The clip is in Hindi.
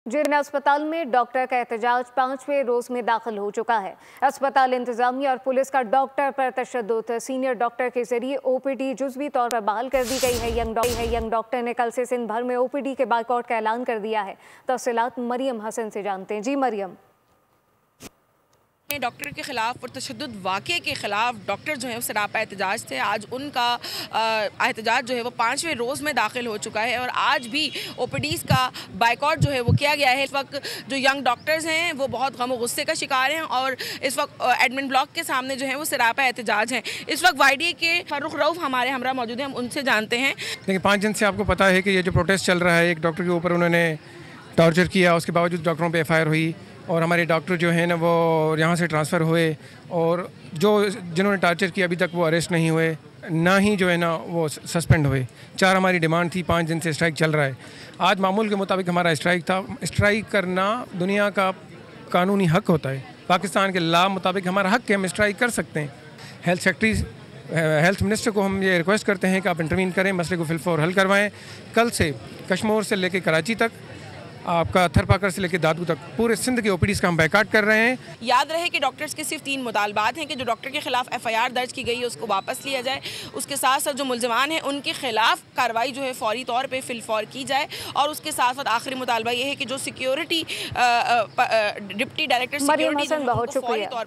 जिन अस्पताल में डॉक्टर का एहतजाज 5वें रोज में दाखिल हो चुका है। अस्पताल इंतजामिया और पुलिस का डॉक्टर पर तशद्दुद। सीनियर डॉक्टर के जरिए ओपीडी जुज़वी तौर पर बहाल कर दी गई है। यंग डॉक्टर ने कल से सिंध भर में ओपीडी के बायकॉट का ऐलान कर दिया है। तफसीलात मरियम हसन से जानते हैं। जी मरियम। डॉक्टर के खिलाफ और तशद्दुद वाक़े के खिलाफ डॉक्टर जो है वो सरापा एहतजाज थे। आज उनका एहतजाज जो है वो 5वें रोज़ में दाखिल हो चुका है और आज भी ओपीडीज़ का बायकॉट जो है वो किया गया है। इस वक्त जो यंग डॉक्टर्स हैं वो बहुत गम और गुस्से का शिकार हैं और इस वक्त एडमिन ब्लॉक के सामने जो है वो सरापा एहतजाज हैं। इस वक्त YDA के फारूक रऊफ हमारे हमरा मौजूद हैं, हम उनसे जानते हैं। देखिए, 5 दिन से आपको पता है कि ये जो प्रोटेस्ट चल रहा है, एक डॉक्टर के ऊपर उन्होंने टॉर्चर किया, उसके बावजूद डॉक्टरों पे FIR हुई और हमारे डॉक्टर जो है ना वो यहाँ से ट्रांसफ़र हुए और जिन्होंने टॉर्चर किया अभी तक वो अरेस्ट नहीं हुए, ना ही जो है ना वो सस्पेंड हुए। 4 हमारी डिमांड थी, 5 दिन से स्ट्राइक चल रहा है। आज मामूल के मुताबिक हमारा स्ट्राइक था। स्ट्राइक करना दुनिया का कानूनी हक होता है। पाकिस्तान के लॉ मुताबिक हमारा हक है, हम स्ट्राइक कर सकते हैं। हेल्थ मिनिस्टर को हम ये रिक्वेस्ट करते हैं कि आप इंटरवीन करें, मसले को फिलफौर हल करवाएं। कल से कश्मीर से लेकर कराची तक, आपका थरपाकर से लेकर दादू तक पूरे सिंध के ओपीडीज़ का हम बायकॉट कर रहे हैं। याद रहे कि डॉक्टर्स के सिर्फ 3 मुतालबात हैं कि जो डॉक्टर के खिलाफ FIR दर्ज की गई है उसको वापस लिया जाए, उसके साथ साथ जो मुलजमान हैं उनके खिलाफ कार्रवाई जो है फौरी तौर पे फिलफौर की जाए और उसके साथ साथ आखिरी मुतालबा ये है कि जो सिक्योरिटी डिप्टी डायरेक्टर सिक्योरिटी बहुत शुक्रिया।